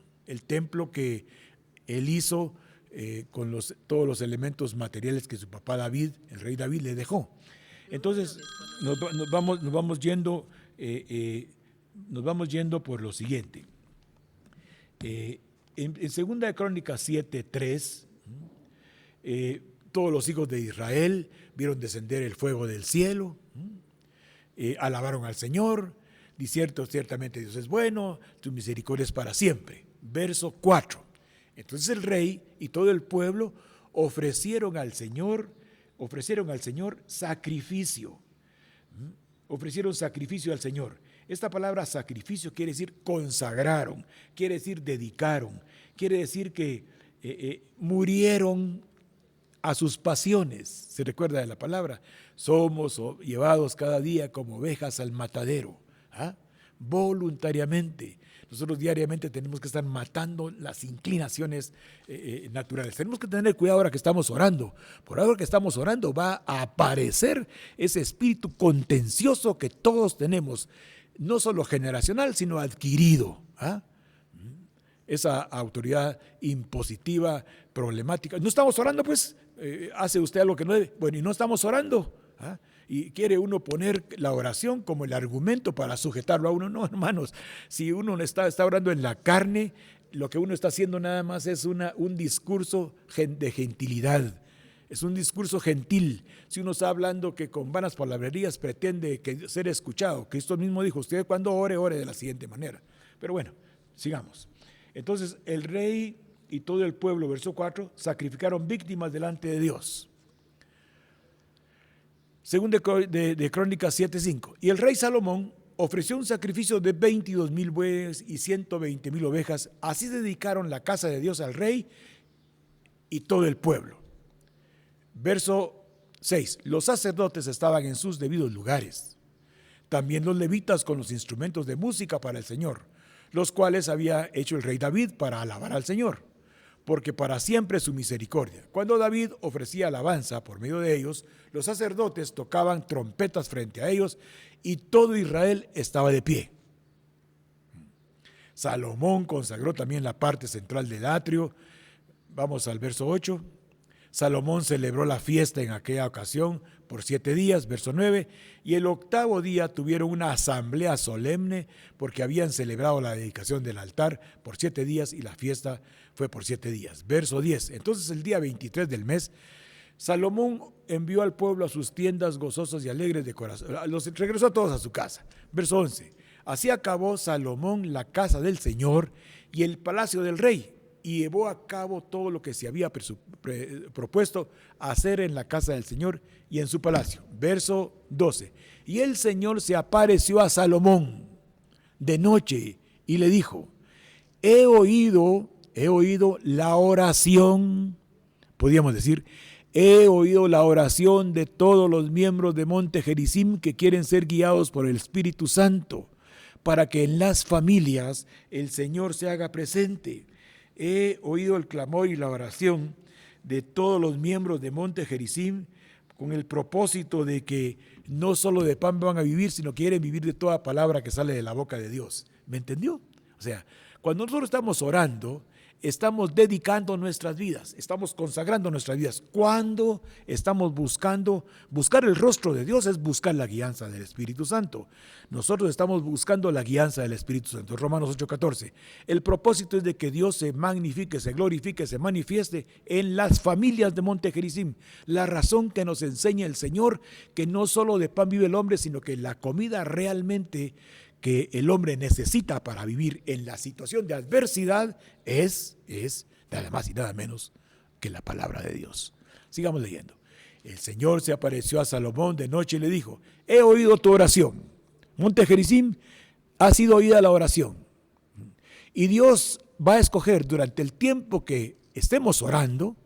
que él hizo con todos los elementos materiales que su papá David, el rey David, le dejó. Entonces nos vamos yendo por lo siguiente. En 2 Crónicas 7:3, todos los hijos de Israel vieron descender el fuego del cielo, alabaron al Señor, ciertamente Dios es bueno, tu misericordia es para siempre. Verso 4. Entonces el rey y todo el pueblo ofrecieron al Señor sacrificio. Ofrecieron sacrificio al Señor. Esta palabra sacrificio quiere decir consagraron, quiere decir dedicaron, quiere decir que murieron a sus pasiones. ¿Se recuerda de la palabra? Somos llevados cada día como ovejas al matadero, voluntariamente. Nosotros diariamente tenemos que estar matando las inclinaciones naturales. Tenemos que tener cuidado ahora que estamos orando. Por ahora que estamos orando va a aparecer ese espíritu contencioso que todos tenemos, no solo generacional, sino adquirido. Esa autoridad impositiva, problemática. No estamos orando, pues, hace usted algo que no debe. Bueno, y no estamos orando. Y quiere uno poner la oración como el argumento para sujetarlo a uno. No, hermanos, si uno está orando en la carne, lo que uno está haciendo nada más es un discurso de gentilidad. Es un discurso gentil. Si uno está hablando que con vanas palabrerías pretende ser escuchado, Cristo mismo dijo, usted cuando ore de la siguiente manera. Pero bueno, sigamos. Entonces el rey y todo el pueblo, verso 4, sacrificaron víctimas delante de Dios. Según de Crónicas 7:5. Y el rey Salomón ofreció un sacrificio de 22,000 bueyes y 120,000 ovejas. Así dedicaron la casa de Dios al rey y todo el pueblo. Verso 6. Los sacerdotes estaban en sus debidos lugares. También los levitas con los instrumentos de música para el Señor, los cuales había hecho el rey David para alabar al Señor, porque para siempre es su misericordia. Cuando David ofrecía alabanza por medio de ellos, los sacerdotes tocaban trompetas frente a ellos y todo Israel estaba de pie. Salomón consagró también la parte central del atrio. Vamos al verso 8. Salomón celebró la fiesta en aquella ocasión por 7 días, verso 9, y el 8º día tuvieron una asamblea solemne porque habían celebrado la dedicación del altar por 7 días y la fiesta fue por 7 días. Verso 10, entonces el día 23 del mes, Salomón envió al pueblo a sus tiendas gozosos y alegres de corazón, los regresó a todos a su casa. Verso 11, así acabó Salomón la casa del Señor y el palacio del rey, y llevó a cabo todo lo que se había propuesto hacer en la casa del Señor y en su palacio. Verso 12. Y el Señor se apareció a Salomón de noche y le dijo, he oído la oración, podríamos decir, he oído la oración de todos los miembros de Monte Gerizim que quieren ser guiados por el Espíritu Santo, para que en las familias el Señor se haga presente. He oído el clamor y la oración de todos los miembros de Monte Gerizim con el propósito de que no solo de pan van a vivir, sino quieren vivir de toda palabra que sale de la boca de Dios. ¿Me entendió? O sea, cuando nosotros estamos orando, estamos dedicando nuestras vidas, estamos consagrando nuestras vidas. Cuando estamos buscar el rostro de Dios es buscar la guianza del Espíritu Santo. Nosotros estamos buscando la guianza del Espíritu Santo. Romanos 8:14. El propósito es de que Dios se magnifique, se glorifique, se manifieste en las familias de Monte Gerizim. La razón que nos enseña el Señor, que no solo de pan vive el hombre, sino que la comida realmente que el hombre necesita para vivir en la situación de adversidad es nada más y nada menos que la palabra de Dios. Sigamos leyendo. El Señor se apareció a Salomón de noche y le dijo, he oído tu oración. Monte Gerizim, ha sido oída la oración. Y Dios va a escoger durante el tiempo que estemos orando,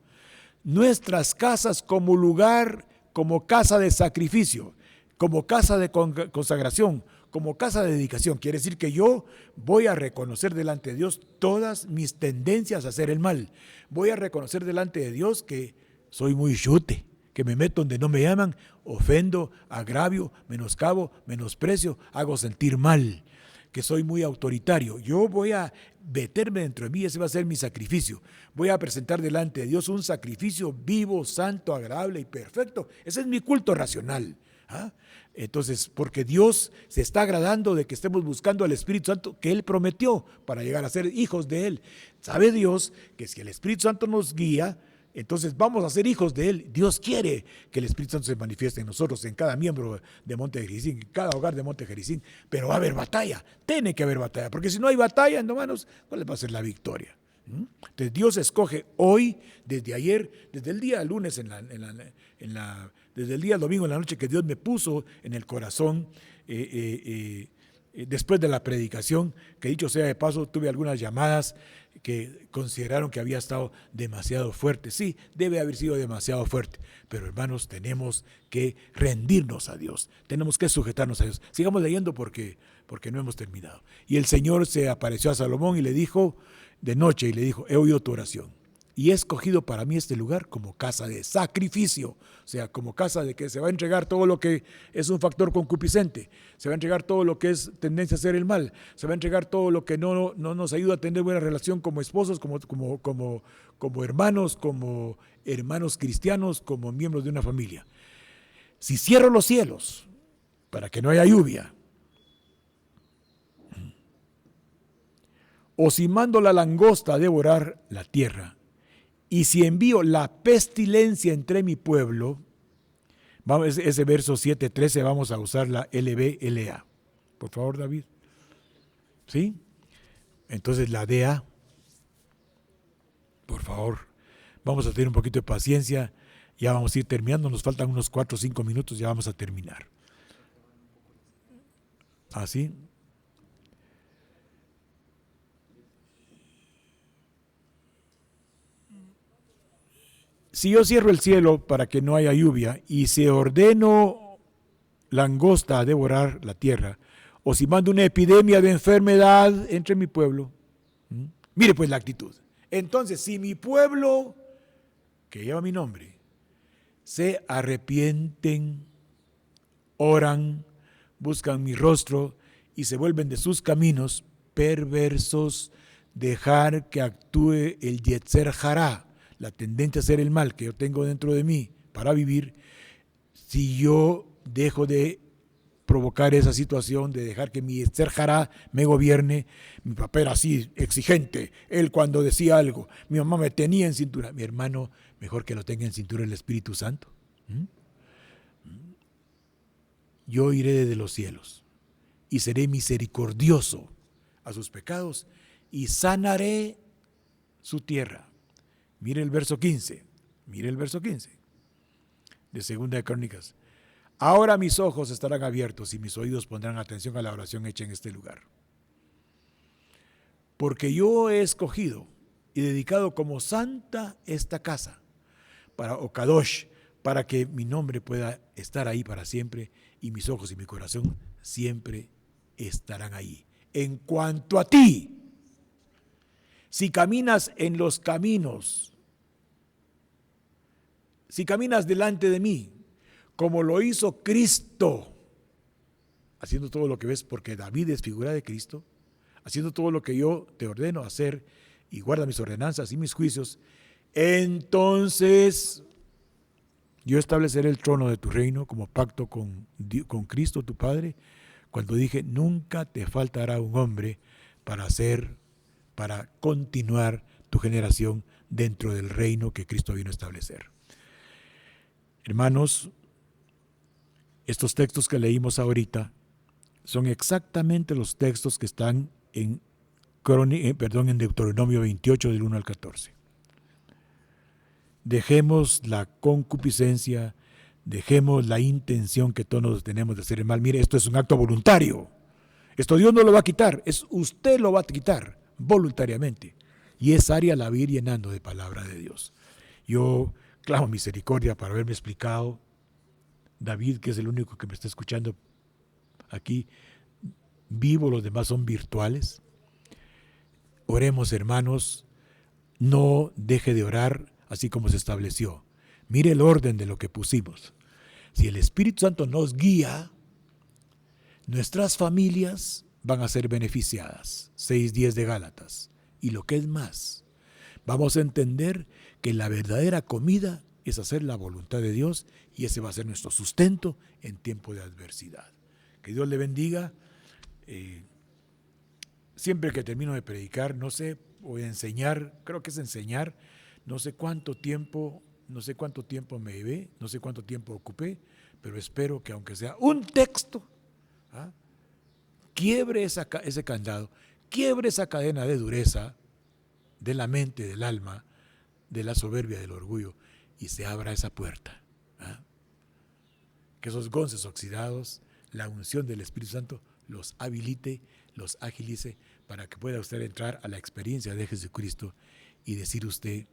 nuestras casas como lugar, como casa de sacrificio, como casa de consagración, como casa de dedicación. Quiere decir que yo voy a reconocer delante de Dios todas mis tendencias a hacer el mal. Voy a reconocer delante de Dios que soy muy chute, que me meto donde no me llaman, ofendo, agravio, menoscabo, menosprecio, hago sentir mal, que soy muy autoritario. Yo voy a meterme dentro de mí, ese va a ser mi sacrificio. Voy a presentar delante de Dios un sacrificio vivo, santo, agradable y perfecto. Ese es mi culto racional. ¿Ah? Entonces, porque Dios se está agradando de que estemos buscando al Espíritu Santo que Él prometió para llegar a ser hijos de Él. Sabe Dios que si el Espíritu Santo nos guía, entonces vamos a ser hijos de Él. Dios quiere que el Espíritu Santo se manifieste en nosotros, en cada miembro de Monte Jericín, en cada hogar de Monte Jericín. Pero va a haber batalla, tiene que haber batalla, porque si no hay batalla, hermanos, ¿cuál va a ser la victoria? Entonces Dios escoge hoy, desde ayer, desde el día lunes, desde el día domingo en la noche que Dios me puso en el corazón, después de la predicación, que dicho sea de paso, tuve algunas llamadas que consideraron que había estado demasiado fuerte. Sí, debe haber sido demasiado fuerte, pero hermanos, tenemos que rendirnos a Dios, tenemos que sujetarnos a Dios. Sigamos leyendo porque no hemos terminado. Y el Señor se apareció a Salomón y le dijo de noche, y le dijo: he oído tu oración y he escogido para mí este lugar como casa de sacrificio, o sea, como casa de que se va a entregar todo lo que es un factor concupiscente, se va a entregar todo lo que es tendencia a hacer el mal, se va a entregar todo lo que no nos ayuda a tener buena relación como esposos, como hermanos cristianos, como miembros de una familia. Si cierro los cielos para que no haya lluvia, o si mando la langosta a devorar la tierra, y si envío la pestilencia entre mi pueblo, ese verso 7:13 vamos a usar la LBLA. Por favor, David. ¿Sí? Entonces la DA, por favor, vamos a tener un poquito de paciencia, ya vamos a ir terminando, nos faltan unos 4 o 5 minutos, ya vamos a terminar. ¿Así? Si yo cierro el cielo para que no haya lluvia y si ordeno langosta a devorar la tierra, o si mando una epidemia de enfermedad entre mi pueblo, mire pues la actitud. Entonces, si mi pueblo, que lleva mi nombre, se arrepienten, oran, buscan mi rostro y se vuelven de sus caminos perversos, dejar que actúe el Yetzer Hará, la tendencia a hacer el mal que yo tengo dentro de mí para vivir, si yo dejo de provocar esa situación, de dejar que mi Yetzer Hará me gobierne. Mi papá era así, exigente, él cuando decía algo, mi mamá me tenía en cintura, mi hermano, mejor que lo tenga en cintura el Espíritu Santo. Yo iré desde los cielos y seré misericordioso a sus pecados y sanaré su tierra. Mire el verso 15 de Segunda de Crónicas. Ahora mis ojos estarán abiertos y mis oídos pondrán atención a la oración hecha en este lugar. Porque yo he escogido y dedicado como santa esta casa, o Kadosh, para que mi nombre pueda estar ahí para siempre y mis ojos y mi corazón siempre estarán ahí. En cuanto a ti, si caminas en los caminos, si caminas delante de mí, como lo hizo Cristo, haciendo todo lo que ves, porque David es figura de Cristo, haciendo todo lo que yo te ordeno hacer y guarda mis ordenanzas y mis juicios, entonces yo estableceré el trono de tu reino como pacto con Cristo tu Padre, cuando dije, nunca te faltará un hombre para continuar tu generación dentro del reino que Cristo vino a establecer. Hermanos, estos textos que leímos ahorita son exactamente los textos que están en Deuteronomio 28 del 1 al 14. Dejemos la concupiscencia, dejemos la intención que todos tenemos de hacer el mal. Mire, esto es un acto voluntario. Esto Dios no lo va a quitar, usted lo va a quitar voluntariamente. Y esa área la va a ir llenando de palabra de Dios. Yo Clamo misericordia para haberme explicado. David, que es el único que me está escuchando aquí, vivo, los demás son virtuales. Oremos, hermanos, no deje de orar así como se estableció. Mire el orden de lo que pusimos. Si el Espíritu Santo nos guía, nuestras familias van a ser beneficiadas. 6:10 de Gálatas. Y lo que es más, vamos a entender que la verdadera comida es hacer la voluntad de Dios y ese va a ser nuestro sustento en tiempo de adversidad. Que Dios le bendiga. Siempre que termino de predicar, no sé, o de enseñar, creo que es enseñar, no sé cuánto tiempo me llevé, no sé cuánto tiempo ocupé, pero espero que aunque sea un texto, quiebre ese candado, quiebre esa cadena de dureza de la mente, del alma, de la soberbia, del orgullo, y se abra esa puerta. Que esos gonces oxidados, la unción del Espíritu Santo, los habilite, los agilice, para que pueda usted entrar a la experiencia de Jesucristo y decir usted,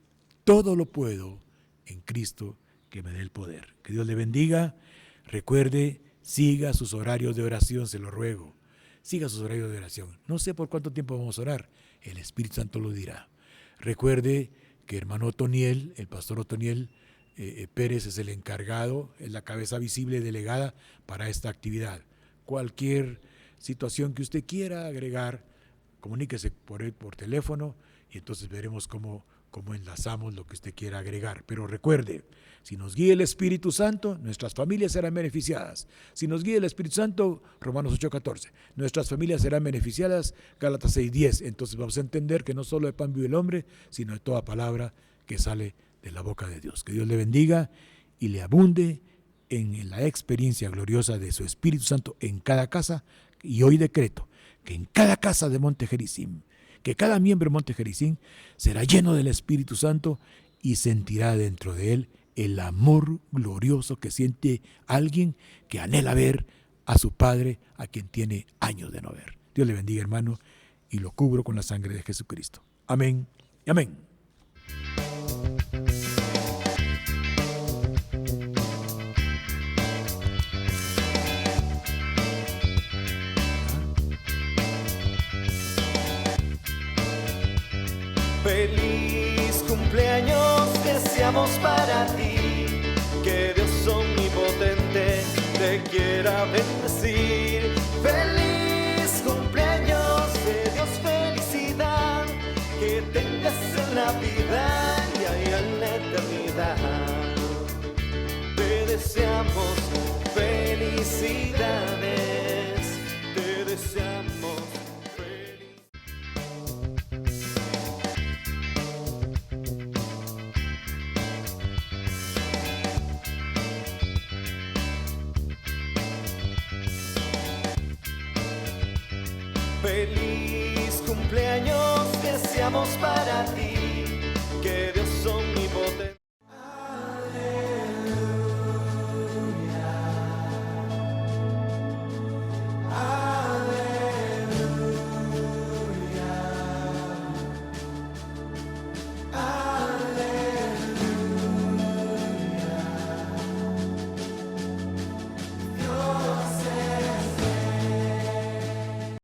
todo lo puedo en Cristo que me dé el poder. Que Dios le bendiga. Recuerde, siga sus horarios de oración, se lo ruego. Siga sus horarios de oración. No sé por cuánto tiempo vamos a orar, el Espíritu Santo lo dirá. Recuerde que hermano Otoniel, el pastor Otoniel Pérez es el encargado, es la cabeza visible delegada para esta actividad. Cualquier situación que usted quiera agregar, comuníquese por él por teléfono y entonces veremos cómo enlazamos lo que usted quiera agregar. Pero recuerde, si nos guía el Espíritu Santo, nuestras familias serán beneficiadas. Si nos guía el Espíritu Santo, Romanos 8:14, nuestras familias serán beneficiadas, Gálatas 6:10. Entonces vamos a entender que no solo de pan vive el hombre, sino de toda palabra que sale de la boca de Dios. Que Dios le bendiga y le abunde en la experiencia gloriosa de su Espíritu Santo en cada casa. Y hoy decreto que en cada casa de Monte Jericín, que cada miembro de Monte Jericín será lleno del Espíritu Santo y sentirá dentro de él el amor glorioso que siente alguien que anhela ver a su Padre, a quien tiene años de no ver. Dios le bendiga, hermano, y lo cubro con la sangre de Jesucristo. Amén y amén. Feliz cumpleaños deseamos para ti, que Dios omnipotente te quiera bendecir. Feliz cumpleaños, de Dios felicidad, que tengas en la vida y allá en la eternidad. Te deseamos felicidades, te deseamos feliz cumpleaños deseamos para ti, que Dios omnipotente